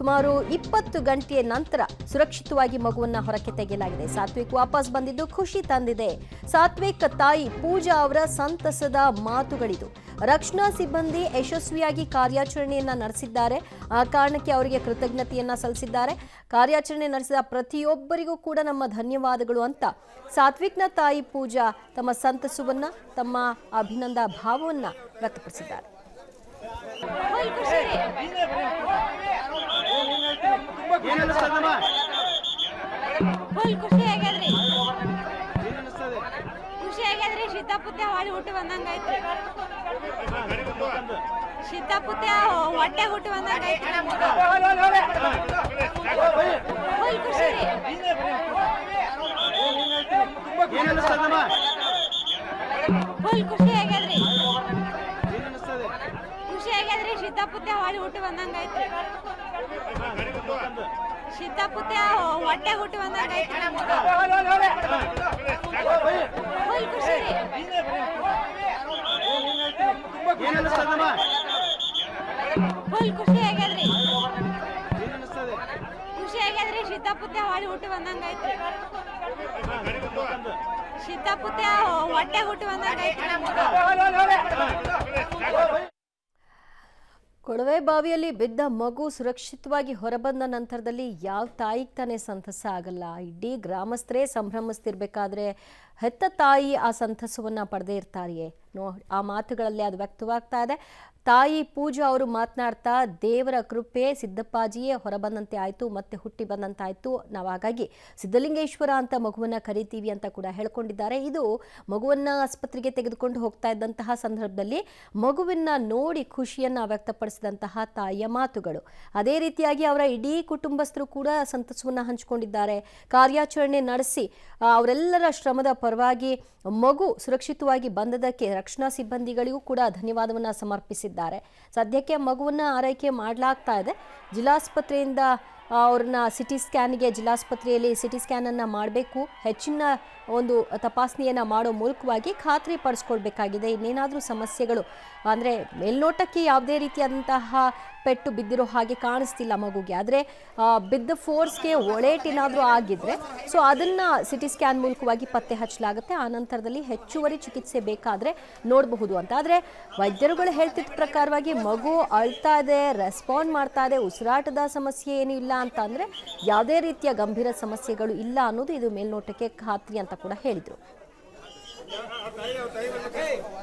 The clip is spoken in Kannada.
ಸುಮಾರು 20 ಗಂಟೆಯ ನಂತರ ಸುರಕ್ಷಿತವಾಗಿ ಮಗುವನ್ನ ಹೊರಕ್ಕೆ ತೆಗೆಯಲಾಗಿದೆ. ಸಾತ್ವಿಕ್ ವಾಪಸ್ ಬಂದಿದ್ದು ಖುಷಿ ತಂದಿದೆ. ಸಾತ್ವಿಕ್ ತಾಯಿ ಪೂಜಾ ಅವರ ಸಂತಸದ ಮಾತುಗಳಿದು. ರಕ್ಷಣಾ ಸಿಬ್ಬಂದಿ ಯಶಸ್ವಿಯಾಗಿ ಕಾರ್ಯಾಚರಣೆಯನ್ನ ನಡೆಸಿದ್ದಾರೆ. ಆ ಕಾರಣಕ್ಕೆ ಅವರಿಗೆ ಕೃತಜ್ಞತೆಯನ್ನ ಸಲ್ಲಿಸಿದ್ದಾರೆ. ಕಾರ್ಯಾಚರಣೆ ನಡೆಸಿದ ಪ್ರತಿಯೊಬ್ಬರಿಗೂ ಕೂಡ ನಮ್ಮ ಧನ್ಯವಾದಗಳು ಅಂತ ಸಾತ್ವಿಕ್ನ ತಾಯಿ ಪೂಜಾ ತಮ್ಮ ಸಂತಸವನ್ನ, ತಮ್ಮ ಅಭಿನಂದನಾ ಭಾವವನ್ನ ವ್ಯಕ್ತಪಡಿಸಿದ್ದಾರೆ. ಶೀತಾಪುತ್ಯ ಹೊಳಿ ಹುಟ್ಟು ಬಂದಂಗಾಯ್ತು. ಶೀತಾಪುತ್ಯ ಹೊಟ್ಟೆ ಹುಟ್ಟು ಬಂದಂಗಾಯ್ತು. ಫುಲ್ ಖುಷಿ ರೀ. ಫುಲ್ ಖುಷಿ ಆಗ್ಯದ್ರಿ. ಖುಷಿ ಆಗ್ಯದ್ರಿ. ಶೀತಾಪುತ್ಯ ಹೊಳಿ ಹುಟ್ಟು ಬಂದಂಗಾಯ್ತು. ಶೀತಾಪುತ್ಯ ಹೊಟ್ಟೆ ಹುಟ್ಟು ಬಂದಂಗಾಯ್ತು. ಫುಲ್ ಖುಷಿ ರೀ. ಫುಲ್ ಖುಷಿ ಆಗ್ಯದ್ರಿ. ಖುಷಿ ಆಗ್ಯದ್ರಿ. ಶೀತಾಪುತ್ಯ ಹೊಳಿ ಹುಟ್ಟು ಬಂದಂಗಾಯ್ತು. ಶೀತಾಪುತ್ಯ ಹೊಟ್ಟೆ ಹುಟ್ಟು ಬಂದಂಗಾಯ್ತು. ಕೊಳವೆ ಬಾವಿಯಲ್ಲಿ ಬಿದ್ದ ಮಗು ಸುರಕ್ಷಿತವಾಗಿ ಹೊರಬಂದ ನಂತರದಲ್ಲಿ ಯಾವ ತಾಯಿಗೆ ತಾನೇ ಸಂತಸ ಆಗಲ್ಲ. ಇಡೀ ಗ್ರಾಮಸ್ಥರೇ ಸಂಭ್ರಮಿಸ್ತಿರ್ಬೇಕಾದ್ರೆ ಹೆತ್ತ ತಾಯಿ ಆ ಸಂತಸವನ್ನ ಪಡೆದೇ ಇರ್ತಾರೆಯೇ? ಆ ಮಾತುಗಳಲ್ಲಿ ಅದು ವ್ಯಕ್ತವಾಗ್ತಾ ಇದೆ. ತಾಯಿ ಪೂಜಾ ಅವರು ಮಾತನಾಡ್ತಾ, ದೇವರ ಕೃಪೆ ಸಿದ್ದಪ್ಪಾಜಿಯೇ ಹೊರಬಂದಂತೆ ಆಯಿತು, ಮತ್ತೆ ಹುಟ್ಟಿ ಬಂದಂತಾಯಿತು. ನಾವು ಹಾಗಾಗಿ ಸಿದ್ದಲಿಂಗೇಶ್ವರ ಅಂತ ಮಗುವನ್ನ ಕರಿತೀವಿ ಅಂತ ಕೂಡ ಹೇಳ್ಕೊಂಡಿದ್ದಾರೆ. ಇದು ಮಗುವನ್ನ ಆಸ್ಪತ್ರೆಗೆ ತೆಗೆದುಕೊಂಡು ಹೋಗ್ತಾ ಇದ್ದಂತಹ ಸಂದರ್ಭದಲ್ಲಿ ಮಗುವನ್ನ ನೋಡಿ ಖುಷಿಯನ್ನ ವ್ಯಕ್ತಪಡಿಸಿದಂತಹ ತಾಯಿಯ ಮಾತುಗಳು. ಅದೇ ರೀತಿಯಾಗಿ ಅವರ ಇಡೀ ಕುಟುಂಬಸ್ಥರು ಕೂಡ ಸಂತಸವನ್ನ ಹಂಚಿಕೊಂಡಿದ್ದಾರೆ. ಕಾರ್ಯಾಚರಣೆ ನಡೆಸಿ ಅವರೆಲ್ಲರ ಶ್ರಮದ ಪರವಾಗಿ ಮಗು ಸುರಕ್ಷಿತವಾಗಿ ಬಂದದಕ್ಕೆ ರಕ್ಷಣಾ ಸಿಬ್ಬಂದಿಗಳಿಗೂ ಕೂಡ ಧನ್ಯವಾದವನ್ನ ಸಮರ್ಪಿಸಿದ್ದಾರೆ. ಸದ್ಯಕ್ಕೆ ಮಗುವನ್ನ ಆರೈಕೆ ಮಾಡಲಾಗ್ತಾ ಇದೆ. ಜಿಲ್ಲಾಸ್ಪತ್ರೆಯಿಂದ ಅವ್ರನ್ನ ಸಿಟಿ ಸ್ಕ್ಯಾನ್ಗೆ, ಜಿಲ್ಲಾಸ್ಪತ್ರೆಯಲ್ಲಿ ಸಿಟಿ ಸ್ಕ್ಯಾನ್ ಅನ್ನ ಮಾಡಬೇಕು. ಹೆಚ್ಚಿನ ಒಂದು ತಪಾಸಣೆಯನ್ನ ಮಾಡೋ ಮೂಲಕವಾಗಿ ಖಾತ್ರಿ ಪಡಿಸ್ಕೊಳ್ಬೇಕಾಗಿದೆ. ಇನ್ನೇನಾದರೂ ಸಮಸ್ಯೆಗಳು ಅಂದರೆ ಮೇಲ್ನೋಟಕ್ಕೆ ಯಾವುದೇ ರೀತಿಯಾದಂತಹ ಪೆಟ್ಟು ಬಿದ್ದಿರೋ ಹಾಗೆ ಕಾಣಿಸ್ತಿಲ್ಲ ಮಗುಗೆ, ಆದರೆ ಬಿದ್ದ ಫೋರ್ಸ್ಗೆ ಒಳೇಟೇನಾದರೂ ಆಗಿದ್ರೆ ಸೊ ಅದನ್ನ ಸಿಟಿ ಸ್ಕ್ಯಾನ್ ಮೂಲಕವಾಗಿ ಪತ್ತೆ ಹಚ್ಚಲಾಗುತ್ತೆ. ಆ ನಂತರದಲ್ಲಿ ಹೆಚ್ಚುವರಿ ಚಿಕಿತ್ಸೆ ಬೇಕಾದರೆ ನೋಡಬಹುದು ಅಂತ. ಆದರೆ ವೈದ್ಯರುಗಳು ಹೇಳ್ತಿದ್ದ ಪ್ರಕಾರವಾಗಿ ಮಗು ಅಳ್ತಾ ಇದೆ, ರೆಸ್ಪಾಂಡ್ ಮಾಡ್ತಾ ಇದೆ, ಉಸಿರಾಟದ ಸಮಸ್ಯೆ ಏನೂ ಇಲ್ಲ ಅಂತ ಅಂದರೆ ಯಾವುದೇ ರೀತಿಯ ಗಂಭೀರ ಸಮಸ್ಯೆಗಳು ಇಲ್ಲ ಅನ್ನೋದು ಇದು ಮೇಲ್ನೋಟಕ್ಕೆ ಖಾತ್ರಿ ಅಂತ ಕೂಡ ಹೇಳಿದರು.